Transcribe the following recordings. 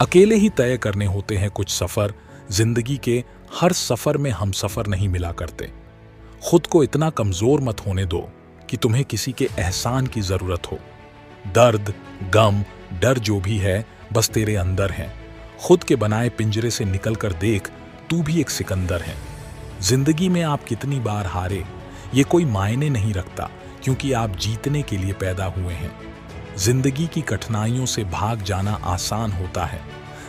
अकेले ही तय करने होते हैं कुछ सफर। जिंदगी के हर सफर में हम सफर नहीं मिला करते। खुद को इतना कमजोर मत होने दो कि तुम्हें किसी के एहसान की जरूरत हो। दर्द, गम, डर जो भी है बस तेरे अंदर है। खुद के बनाए पिंजरे से निकलकर देख, तू भी एक सिकंदर है। जिंदगी में आप कितनी बार हारे ये कोई मायने नहीं रखता, क्योंकि आप जीतने के लिए पैदा हुए हैं। जिंदगी की कठिनाइयों से भाग जाना आसान होता है।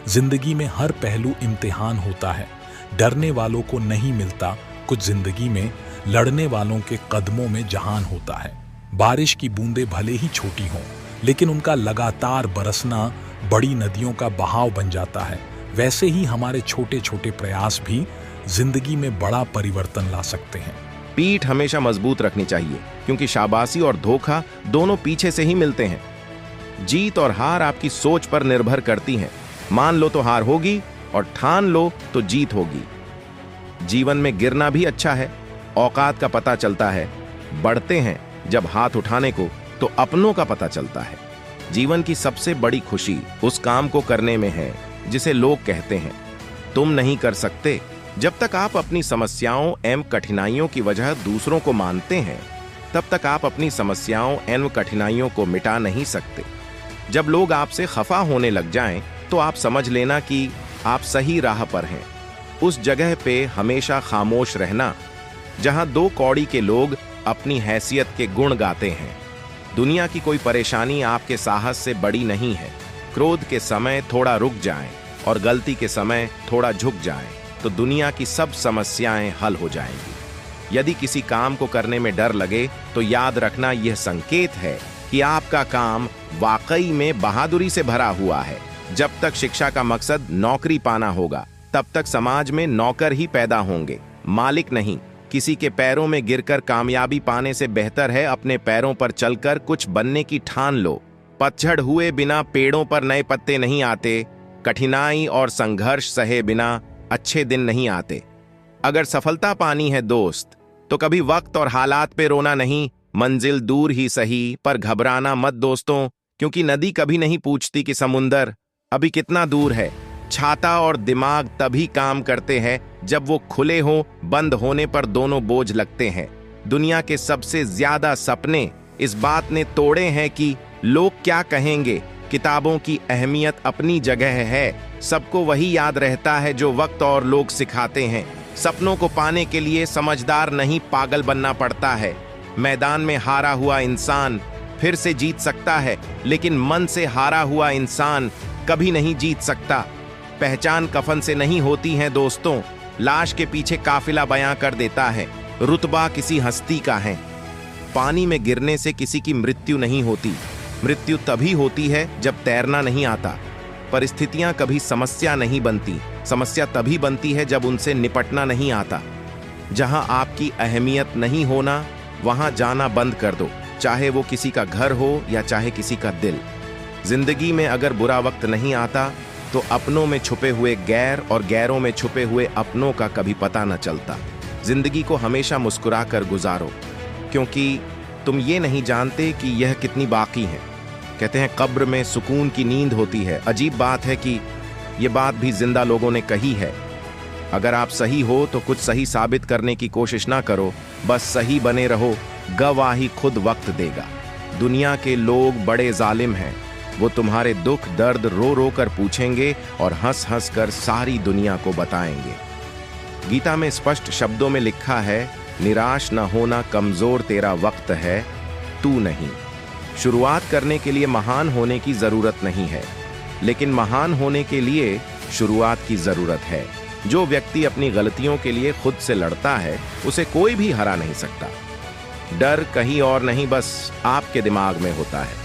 जिंदगी में हर पहलू इम्तिहान होता है। डरने वालों को नहीं मिलता कुछ, जिंदगी में लड़ने वालों के कदमों में जहान होता है। बारिश की बूंदें भले ही छोटी हों, लेकिन उनका लगातार बरसना बड़ी नदियों का बहाव बन जाता है। वैसे ही हमारे छोटे छोटे प्रयास भी जिंदगी में बड़ा परिवर्तन ला सकते हैं। पीठ हमेशा मजबूत रखनी चाहिए, क्योंकि शाबाशी और धोखा दोनों पीछे से ही मिलते हैं। जीत और हार आपकी सोच पर निर्भर करती हैं। मान लो तो हार होगी, और ठान लो तो जीत होगी। जीवन में गिरना भी अच्छा है। औकात का पता चलता है। बढ़ते हैं जब हाथ उठाने को, तो अपनों का पता चलता है। जीवन की सबसे बड़ी खुशी उस काम को करने में है जिसे लोग कहते हैं तुम नहीं कर सकते। जब तक आप अपनी समस्याओं एवं कठिनाइयों की वजह दूसरों को मानते हैं, तब तक आप अपनी समस्याओं एवं कठिनाइयों को मिटा नहीं सकते। जब लोग आपसे खफा होने लग जाएं, तो आप समझ लेना कि आप सही राह पर हैं। उस जगह पे हमेशा खामोश रहना जहां दो कौड़ी के लोग अपनी हैसियत के गुण गाते हैं। दुनिया की कोई परेशानी आपके साहस से बड़ी नहीं है। क्रोध के समय थोड़ा रुक जाएं और गलती के समय थोड़ा झुक जाएं, तो दुनिया की सब समस्याएं हल हो जाएंगी। यदि किसी काम को करने में डर लगे, तो याद रखना यह संकेत है कि आपका काम वाकई में बहादुरी से भरा हुआ है। जब तक शिक्षा का मकसद नौकरी पाना होगा, तब तक समाज में नौकर ही पैदा होंगे, मालिक नहीं। किसी के पैरों में गिरकर कामयाबी पाने से बेहतर है अपने पैरों पर चलकर कुछ बनने की ठान लो। पतझड़ हुए बिना पेड़ों पर नए पत्ते नहीं आते। कठिनाई और संघर्ष सहे बिना अच्छे दिन नहीं आते। अगर सफलता पानी है दोस्त, तो कभी वक्त और हालात पे रोना नहीं। मंजिल दूर ही सही, पर घबराना मत दोस्तों, क्योंकि नदी कभी नहीं पूछती कि समुंदर अभी कितना दूर है। छाता और दिमाग तभी काम करते हैं जब वो खुले हों। बंद होने पर दोनों बोझ लगते हैं। दुनिया के सबसे ज्यादा सपने इस बात ने तोड़े हैं कि लोग क्या कहेंगे। किताबों की अहमियत अपनी जगह है। सबको वही याद रहता है जो वक्त और लोग सिखाते हैं। सपनों को पाने के लिए समझदार नहीं, पागल बनना पड़ता है। मैदान में हारा हुआ इंसान फिर से जीत सकता है, लेकिन मन से हारा हुआ इंसान कभी नहीं जीत सकता। पहचान कफन से नहीं होती है दोस्तों, लाश के पीछे काफिला बयां कर देता है। रुतबा किसी हस्ती का है। पानी में गिरने से किसी की मृत्यु नहीं होती। मृत्यु तभी होती है जब तैरना नहीं आता। परिस्थितियां कभी समस्या नहीं बनती। समस्या तभी बनती है जब उनसे निपटना नहीं आता। जहां आपकी अहमियत नहीं होना, वहां जाना बंद कर दो, चाहे वो किसी का घर हो या चाहे किसी का दिल। जिंदगी में अगर बुरा वक्त नहीं आता, तो अपनों में छुपे हुए गैर और गैरों में छुपे हुए अपनों का कभी पता न चलता। जिंदगी को हमेशा मुस्कुरा कर गुजारो, क्योंकि तुम ये नहीं जानते कि यह कितनी बाकी है। कहते हैं कब्र में सुकून की नींद होती है। अजीब बात है कि ये बात भी जिंदा लोगों ने कही है। अगर आप सही हो तो कुछ सही साबित करने की कोशिश ना करो, बस सही बने रहो। गवाही खुद वक्त देगा। दुनिया के लोग बड़े जालिम हैं। वो तुम्हारे दुख दर्द रो रो कर पूछेंगे और हंस हंस कर सारी दुनिया को बताएंगे। गीता में स्पष्ट शब्दों में लिखा है, निराश न होना कमजोर तेरा वक्त है, तू नहीं। शुरुआत करने के लिए महान होने की जरूरत नहीं है, लेकिन महान होने के लिए शुरुआत की जरूरत है। जो व्यक्ति अपनी गलतियों के लिए खुद से लड़ता है, उसे कोई भी हरा नहीं सकता। डर कहीं और नहीं, बस आपके दिमाग में होता है।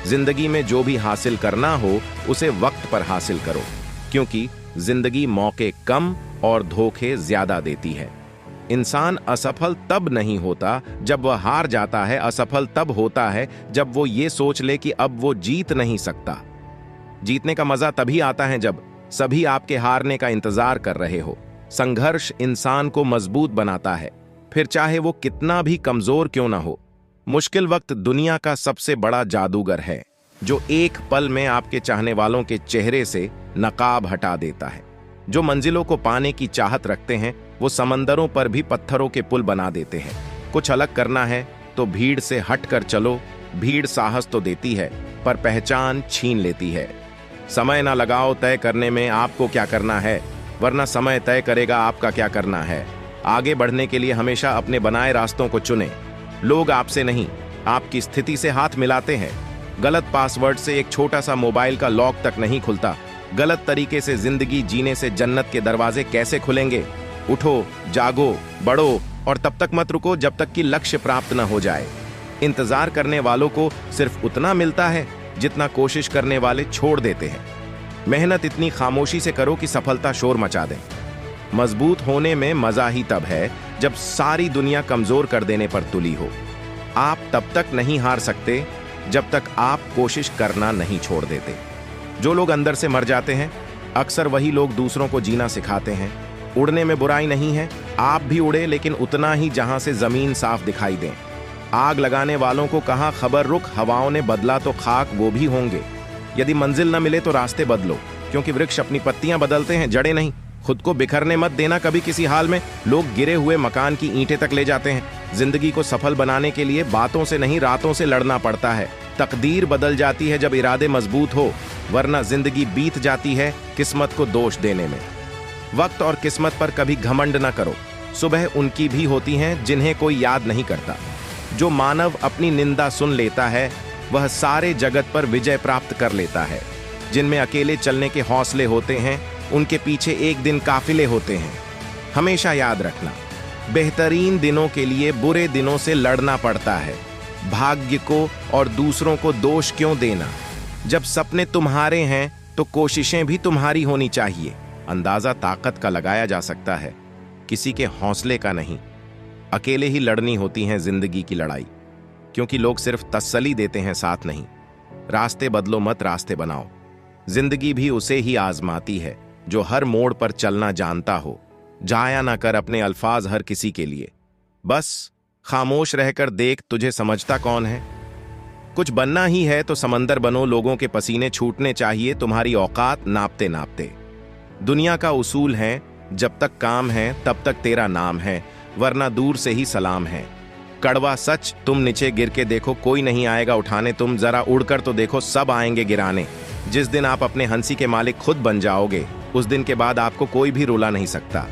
जिंदगी में जो भी हासिल करना हो, उसे वक्त पर हासिल करो, क्योंकि जिंदगी मौके कम और धोखे ज्यादा देती है। इंसान असफल तब नहीं होता जब वह हार जाता है। असफल तब होता है जब वो ये सोच ले कि अब वो जीत नहीं सकता। जीतने का मजा तभी आता है जब सभी आपके हारने का इंतजार कर रहे हो। संघर्ष इंसान को मजबूत बनाता है, फिर चाहे वो कितना भी कमजोर क्यों ना हो। मुश्किल वक्त दुनिया का सबसे बड़ा जादूगर है। जो एक पल में आपके चाहने वालों के चेहरे से नकाब हटा देता है। जो मंजिलों को पाने की चाहत रखते हैं वो समंदरों पर भी पत्थरों के पुल बना देते हैं। कुछ अलग करना है तो भीड़ से हट कर चलो। भीड़ साहस तो देती है पर पहचान छीन लेती है। समय ना लगाओ तय करने में आपको क्या करना है, वरना समय तय करेगा आपका क्या करना है। आगे बढ़ने के लिए हमेशा अपने बनाए रास्तों को चुनें। लोग आपसे नहीं, आपकी स्थिति से हाथ मिलाते हैं। गलत पासवर्ड से एक छोटा सा मोबाइल का लॉक तक नहीं खुलता। गलत तरीके से जिंदगी जीने से जन्नत के दरवाजे कैसे खुलेंगे। उठो, जागो, बढ़ो और तब तक मत रुको जब तक कि लक्ष्य प्राप्त न हो जाए। इंतजार करने वालों को सिर्फ उतना मिलता है जितना कोशिश करने वाले छोड़ देते हैं। मेहनत इतनी खामोशी से करो कि सफलता शोर मचा दे। मजबूत होने में मजा ही तब है जब सारी दुनिया कमजोर कर देने पर तुली हो। आप तब तक नहीं हार सकते जब तक आप कोशिश करना नहीं छोड़ देते। जो लोग अंदर से मर जाते हैं अक्सर वही लोग दूसरों को जीना सिखाते हैं। उड़ने में बुराई नहीं है, आप भी उड़े लेकिन उतना ही जहां से जमीन साफ दिखाई दें। आग लगाने वालों को कहा खबर रुक, हवाओं ने बदला तो खाक वो भी होंगे। यदि मंजिल न मिले तो रास्ते बदलो, क्योंकि वृक्ष अपनी पत्तियां बदलते हैं, जड़ें नहीं। खुद को बिखरने मत देना कभी किसी हाल में। लोग गिरे हुए मकान की ईंटें तक ले जाते हैं। जिंदगी को सफल बनाने के लिए बातों से नहीं रातों से लड़ना पड़ता है। तकदीर बदल जाती है जब इरादे मजबूत हो, वरना जिंदगी बीत जाती है किस्मत को दोष देने में। वक्त और किस्मत पर कभी घमंड न करो। सुबह उनकी भी होती हैं जिन्हें कोई याद नहीं करता। जो मानव अपनी निंदा सुन लेता है वह सारे जगत पर विजय प्राप्त कर लेता है। जिनमें अकेले चलने के हौसले होते हैं उनके पीछे एक दिन काफिले होते हैं। हमेशा याद रखना, बेहतरीन दिनों के लिए बुरे दिनों से लड़ना पड़ता है। भाग्य को और दूसरों को दोष क्यों देना। जब सपने तुम्हारे हैं तो कोशिशें भी तुम्हारी होनी चाहिए। अंदाजा ताकत का लगाया जा सकता है, किसी के हौसले का नहीं। अकेले ही लड़नी होती है जिंदगी की लड़ाई, क्योंकि लोग सिर्फ तसल्ली देते हैं, साथ नहीं। रास्ते बदलो मत, रास्ते बनाओ। जिंदगी भी उसे ही आजमाती है जो हर मोड़ पर चलना जानता हो। जाया ना कर अपने अल्फाज हर किसी के लिए। बस खामोश रहकर देख तुझे समझता कौन है। कुछ बनना ही है तो समंदर बनो। लोगों के पसीने छूटने चाहिए तुम्हारी औकात नापते नापते। दुनिया का उसूल है, जब तक काम है तब तक तेरा नाम है, वरना दूर से ही सलाम है। कड़वा सच, तुम नीचे गिर के देखो कोई नहीं आएगा उठाने। तुम जरा उड़कर तो देखो सब आएंगे गिराने। जिस दिन आप अपने हंसी के मालिक खुद बन जाओगे उस दिन के बाद आपको कोई भी रुला नहीं सकता।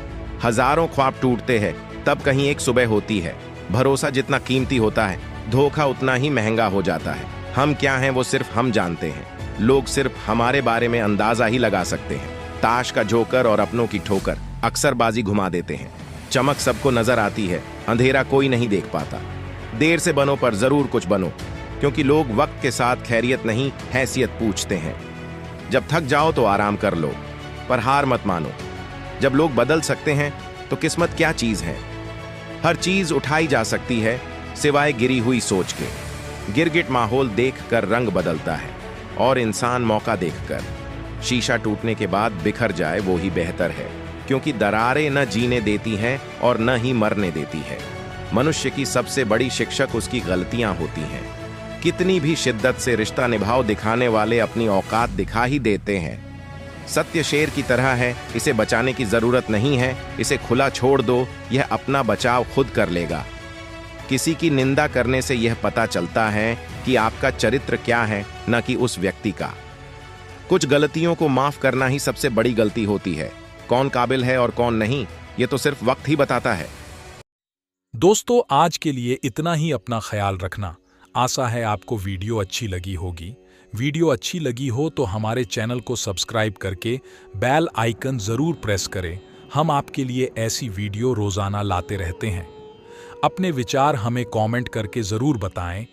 हजारों ख्वाब टूटते हैं तब कहीं एक सुबह होती है। भरोसा जितना कीमती होता है धोखा उतना ही महंगा हो जाता है। हम क्या हैं वो सिर्फ हम जानते हैं। लोग सिर्फ हमारे बारे में अंदाजा ही लगा सकते हैं। ताश का जोकर और अपनों की ठोकर अक्सर बाजी घुमा देते हैं। चमक सबको नजर आती है, अंधेरा कोई नहीं देख पाता। देर से बनो पर जरूर कुछ बनो, क्योंकि लोग वक्त के साथ खैरियत नहीं हैसियत पूछते हैं। जब थक जाओ तो आराम कर लो, पर हार मत मानो। जब लोग बदल सकते हैं तो किस्मत क्या चीज है। हर चीज उठाई जा सकती है सिवाय गिरी हुई सोच के। गिरगिट माहौल देखकर रंग बदलता है और इंसान मौका देखकर। शीशा टूटने के बाद बिखर जाए वो ही बेहतर है, क्योंकि दरारें न जीने देती हैं और न ही मरने देती है। मनुष्य की सबसे बड़ी शिक्षक उसकी गलतियां होती हैं। कितनी भी शिद्दत से रिश्ता निभाव दिखाने वाले अपनी औकात दिखा ही देते हैं। सत्य शेर की तरह है, इसे बचाने की जरूरत नहीं है। इसे खुला छोड़ दो, यह अपना बचाव खुद कर लेगा। किसी की निंदा करने से यह पता चलता है कि आपका चरित्र क्या है, न कि उस व्यक्ति का। कुछ गलतियों को माफ करना ही सबसे बड़ी गलती होती है। कौन काबिल है और कौन नहीं, ये तो सिर्फ वक्त ही बताता है। दोस्तों, आज के लिए इतना ही। अपना ख्याल रखना। आशा है आपको वीडियो अच्छी लगी होगी। वीडियो अच्छी लगी हो तो हमारे चैनल को सब्सक्राइब करके बेल आइकन जरूर प्रेस करें। हम आपके लिए ऐसी वीडियो रोजाना लाते रहते हैं। अपने विचार हमें कमेंट करके जरूर बताएं।